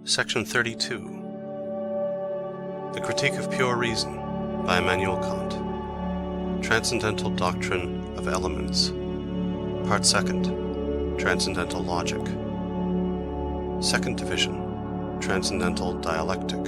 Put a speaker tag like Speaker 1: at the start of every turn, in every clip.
Speaker 1: Section 32. The Critique of Pure Reason by Immanuel Kant. Transcendental Doctrine of Elements. Part 2nd. Transcendental Logic. Second Division. Transcendental Dialectic.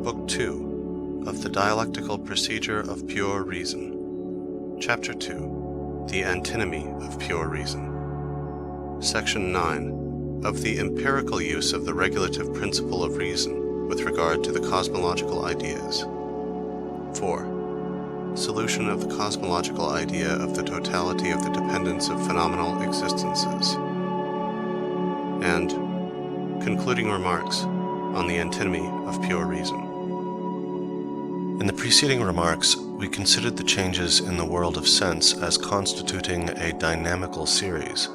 Speaker 1: Book 2 of the Dialectical Procedure of Pure Reason. Chapter 2. The Antinomy of Pure Reason. Section 9. Of the empirical use of the regulative principle of reason with regard to the cosmological ideas. 4. Solution of the cosmological idea of the totality of the dependence of phenomenal existences. And concluding remarks on the antinomy of pure reason. In the preceding remarks, we considered the changes in the world of sense as constituting a dynamical series,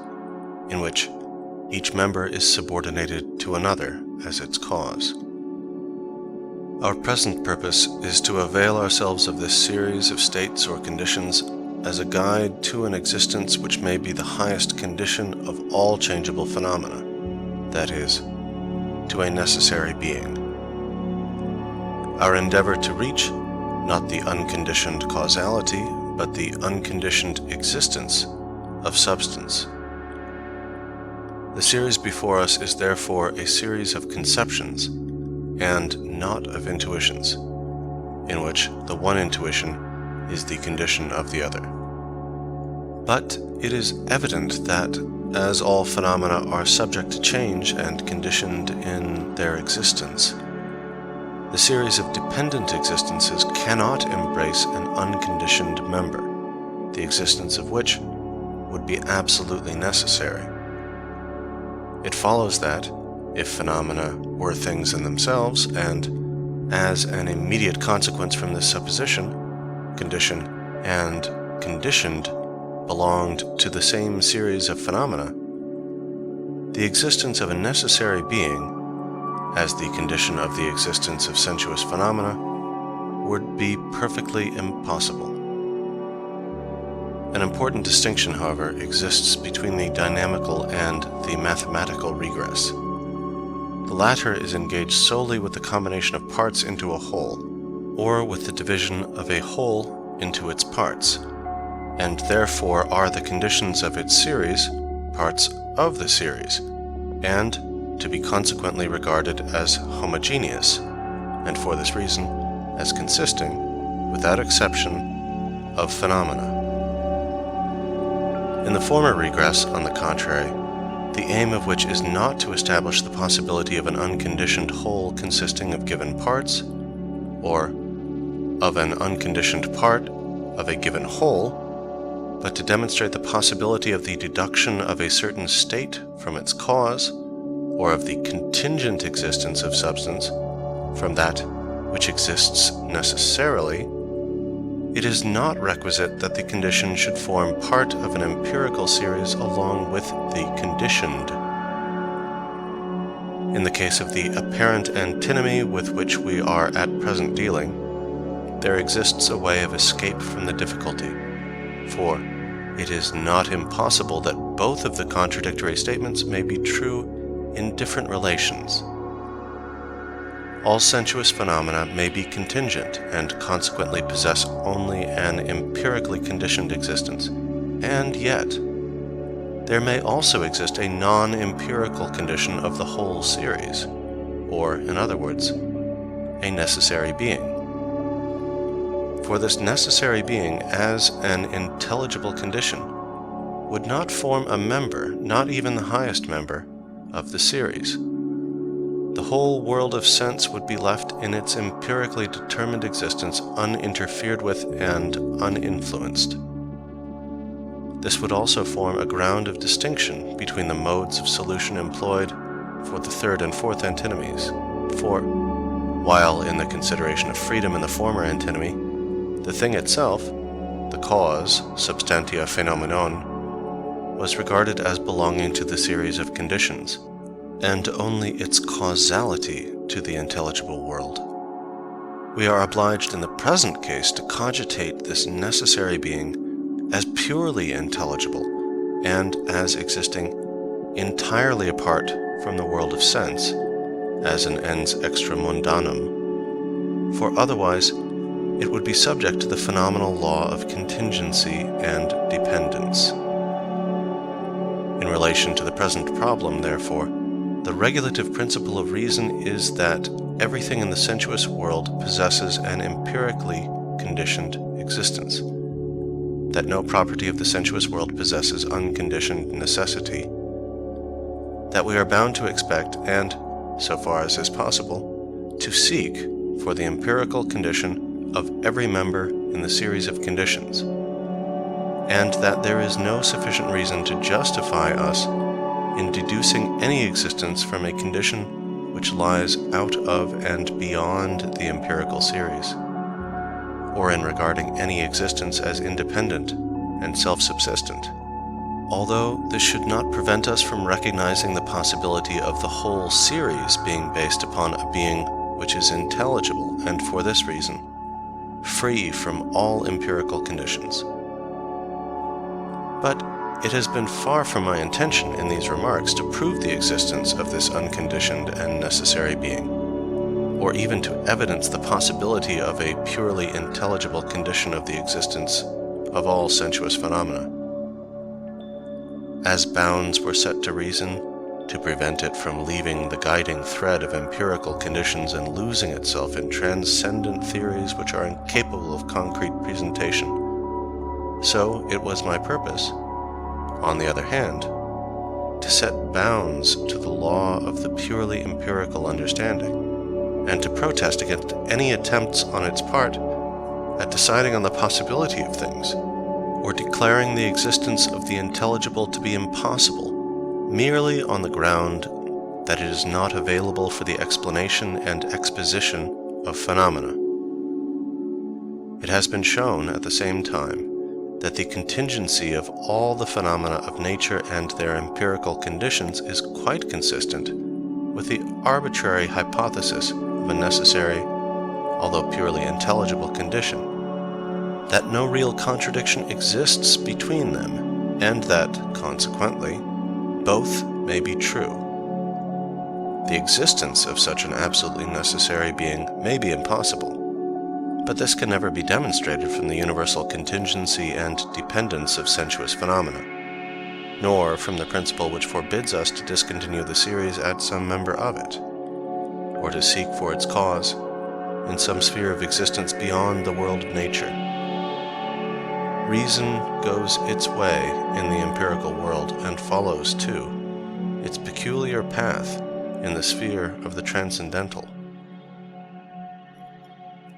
Speaker 1: in which each member is subordinated to another as its cause. Our present purpose is to avail ourselves of this series of states or conditions as a guide to an existence which may be the highest condition of all changeable phenomena, that is, to a necessary being. Our endeavor to reach not the unconditioned causality, but the unconditioned existence of substance. The series before us is therefore a series of conceptions, and not of intuitions, in which the one intuition is the condition of the other. But it is evident that, as all phenomena are subject to change and conditioned in their existence, the series of dependent existences cannot embrace an unconditioned member, the existence of which would be absolutely necessary. It follows that, if phenomena were things in themselves, and, as an immediate consequence from this supposition, condition and conditioned belonged to the same series of phenomena, the existence of a necessary being, as the condition of the existence of sensuous phenomena, would be perfectly impossible. An important distinction, however, exists between the dynamical and the mathematical regress. The latter is engaged solely with the combination of parts into a whole, or with the division of a whole into its parts, and therefore are the conditions of its series parts of the series, and to be consequently regarded as homogeneous, and for this reason as consisting, without exception, of phenomena. In the former regress, on the contrary, the aim of which is not to establish the possibility of an unconditioned whole consisting of given parts, or of an unconditioned part of a given whole, but to demonstrate the possibility of the deduction of a certain state from its cause, or of the contingent existence of substance from that which exists necessarily, it is not requisite that the condition should form part of an empirical series along with the conditioned. In the case of the apparent antinomy with which we are at present dealing, there exists a way of escape from the difficulty, for it is not impossible that both of the contradictory statements may be true in different relations. All sensuous phenomena may be contingent and consequently possess only an empirically conditioned existence, and yet there may also exist a non-empirical condition of the whole series, or, in other words, a necessary being. For this necessary being, as an intelligible condition, would not form a member, not even the highest member, of the series. The whole world of sense would be left in its empirically determined existence uninterfered with and uninfluenced. This would also form a ground of distinction between the modes of solution employed for the third and fourth antinomies. For, while in the consideration of freedom in the former antinomy, the thing itself, the cause, substantia phenomenon, was regarded as belonging to the series of conditions, and only its causality to the intelligible world. We are obliged in the present case to cogitate this necessary being as purely intelligible and as existing entirely apart from the world of sense, as an ens extramundanum, for otherwise it would be subject to the phenomenal law of contingency and dependence. In relation to the present problem, therefore, the regulative principle of reason is that everything in the sensuous world possesses an empirically conditioned existence, that no property of the sensuous world possesses unconditioned necessity, that we are bound to expect and, so far as is possible, to seek for the empirical condition of every member in the series of conditions, and that there is no sufficient reason to justify us in deducing any existence from a condition which lies out of and beyond the empirical series, or in regarding any existence as independent and self-subsistent, although this should not prevent us from recognizing the possibility of the whole series being based upon a being which is intelligible and, for this reason, free from all empirical conditions. But it has been far from my intention in these remarks to prove the existence of this unconditioned and necessary being, or even to evidence the possibility of a purely intelligible condition of the existence of all sensuous phenomena. As bounds were set to reason, to prevent it from leaving the guiding thread of empirical conditions and losing itself in transcendent theories which are incapable of concrete presentation, so it was my purpose, on the other hand, to set bounds to the law of the purely empirical understanding, and to protest against any attempts on its part at deciding on the possibility of things, or declaring the existence of the intelligible to be impossible, merely on the ground that it is not available for the explanation and exposition of phenomena. It has been shown at the same time that the contingency of all the phenomena of nature and their empirical conditions is quite consistent with the arbitrary hypothesis of a necessary, although purely intelligible condition, that no real contradiction exists between them, and that, consequently, both may be true. The existence of such an absolutely necessary being may be impossible, but this can never be demonstrated from the universal contingency and dependence of sensuous phenomena, nor from the principle which forbids us to discontinue the series at some member of it, or to seek for its cause in some sphere of existence beyond the world of nature. Reason goes its way in the empirical world and follows, too, its peculiar path in the sphere of the transcendental.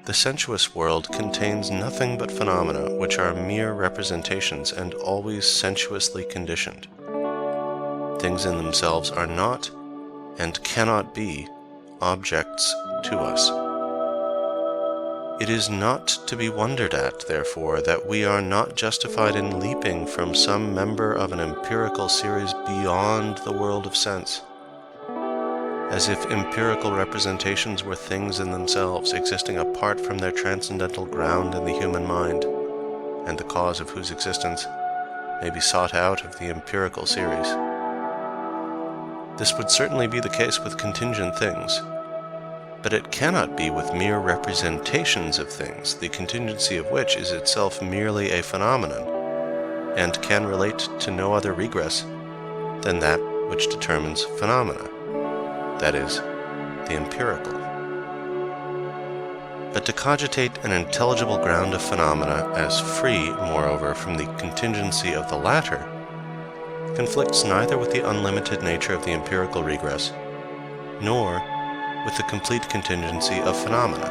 Speaker 1: The sensuous world contains nothing but phenomena which are mere representations and always sensuously conditioned. Things in themselves are not and cannot be objects to us. It is not to be wondered at, therefore, that we are not justified in leaping from some member of an empirical series beyond the world of sense, as if empirical representations were things in themselves, existing apart from their transcendental ground in the human mind, and the cause of whose existence may be sought out of the empirical series. This would certainly be the case with contingent things, but it cannot be with mere representations of things, the contingency of which is itself merely a phenomenon, and can relate to no other regress than that which determines phenomena, that is, the empirical. But to cogitate an intelligible ground of phenomena as free, moreover, from the contingency of the latter, conflicts neither with the unlimited nature of the empirical regress, nor with the complete contingency of phenomena.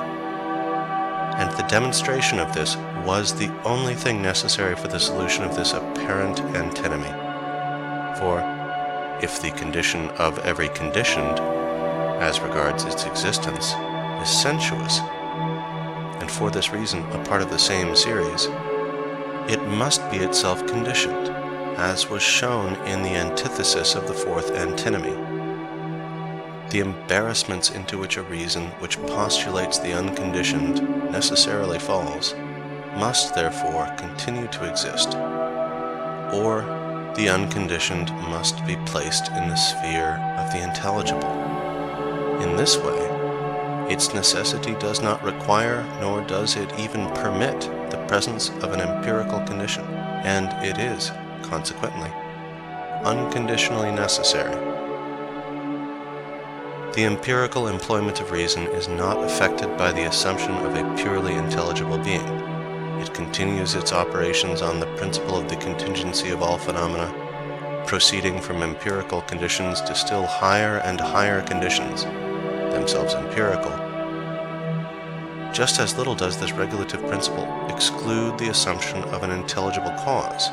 Speaker 1: And the demonstration of this was the only thing necessary for the solution of this apparent antinomy. For if the condition of every conditioned, as regards its existence, is sensuous, and for this reason a part of the same series, it must be itself conditioned, as was shown in the antithesis of the fourth antinomy. The embarrassments into which a reason which postulates the unconditioned necessarily falls must therefore continue to exist, or the unconditioned must be placed in the sphere of the intelligible, In this way, its necessity does not require, nor does it even permit, the presence of an empirical condition, and it is, consequently, unconditionally necessary. The empirical employment of reason is not affected by the assumption of a purely intelligible being. It continues its operations on the principle of the contingency of all phenomena, proceeding from empirical conditions to still higher and higher conditions, themselves empirical. Just as little does this regulative principle exclude the assumption of an intelligible cause,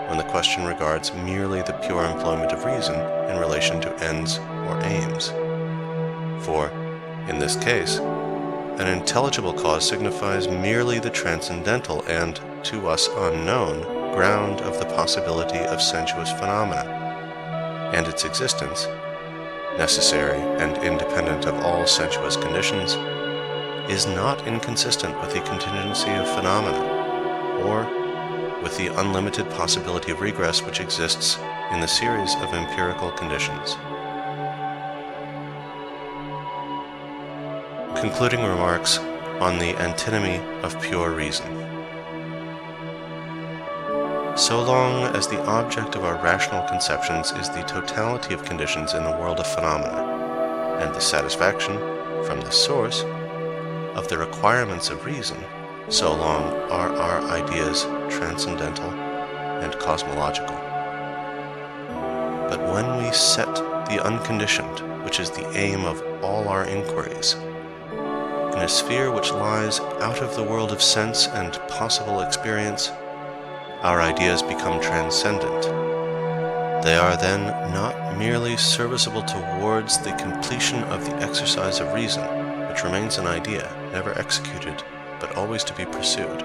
Speaker 1: when the question regards merely the pure employment of reason in relation to ends or aims. For, in this case, an intelligible cause signifies merely the transcendental and, to us unknown, ground of the possibility of sensuous phenomena, and its existence, necessary and independent of all sensuous conditions, is not inconsistent with the contingency of phenomena, or with the unlimited possibility of regress which exists in the series of empirical conditions. Concluding remarks on the antinomy of pure reason. So long as the object of our rational conceptions is the totality of conditions in the world of phenomena, and the satisfaction, from the source, of the requirements of reason, so long are our ideas transcendental and cosmological. But when we set the unconditioned, which is the aim of all our inquiries, in a sphere which lies out of the world of sense and possible experience, our ideas become transcendent. They are then not merely serviceable towards the completion of the exercise of reason, which remains an idea, never executed, but always to be pursued.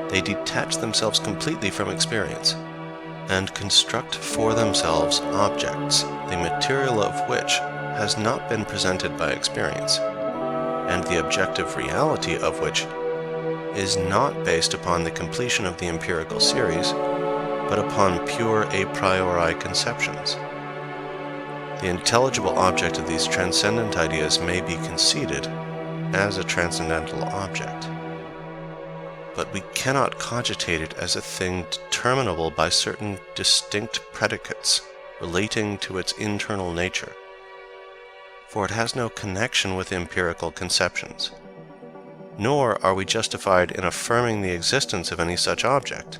Speaker 1: They detach themselves completely from experience, and construct for themselves objects, the material of which has not been presented by experience, and the objective reality of which is not based upon the completion of the empirical series, but upon pure a priori conceptions. The intelligible object of these transcendent ideas may be conceded as a transcendental object, but we cannot cogitate it as a thing determinable by certain distinct predicates relating to its internal nature, for it has no connection with empirical conceptions, nor are we justified in affirming the existence of any such object.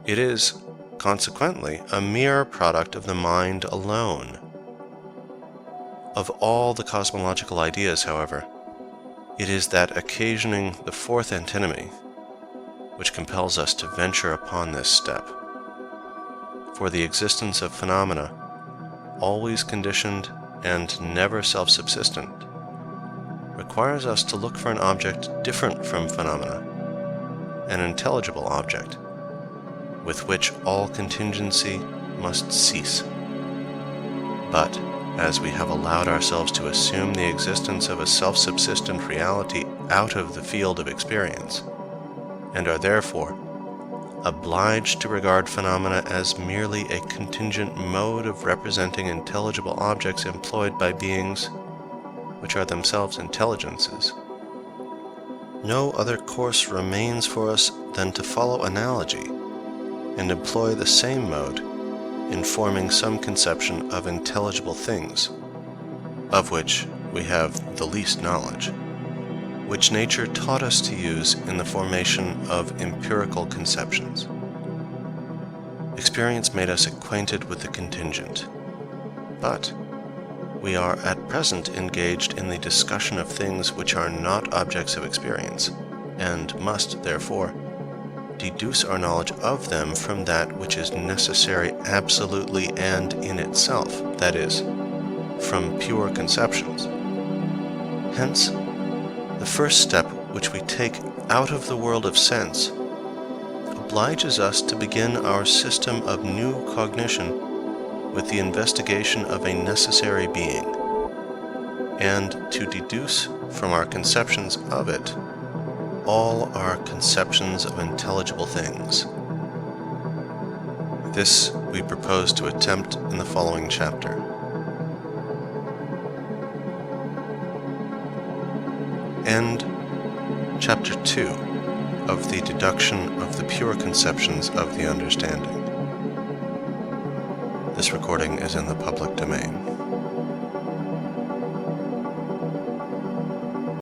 Speaker 1: It is, consequently, a mere product of the mind alone. Of all the cosmological ideas, however, it is that occasioning the fourth antinomy which compels us to venture upon this step. For the existence of phenomena, always conditioned and never self-subsistent, requires us to look for an object different from phenomena, an intelligible object, with which all contingency must cease. But, as we have allowed ourselves to assume the existence of a self-subsistent reality out of the field of experience, and are therefore obliged to regard phenomena as merely a contingent mode of representing intelligible objects employed by beings which are themselves intelligences, no other course remains for us than to follow analogy and employ the same mode in forming some conception of intelligible things, of which we have the least knowledge, which nature taught us to use in the formation of empirical conceptions. Experience made us acquainted with the contingent, but we are at present engaged in the discussion of things which are not objects of experience, and must, therefore, deduce our knowledge of them from that which is necessary absolutely and in itself, that is, from pure conceptions. Hence, the first step which we take out of the world of sense obliges us to begin our system of new cognition with the investigation of a necessary being, and to deduce from our conceptions of it all our conceptions of intelligible things. This we propose to attempt in the following chapter. end Chapter 2 of the deduction of the pure conceptions of the understanding. This recording is in the public domain.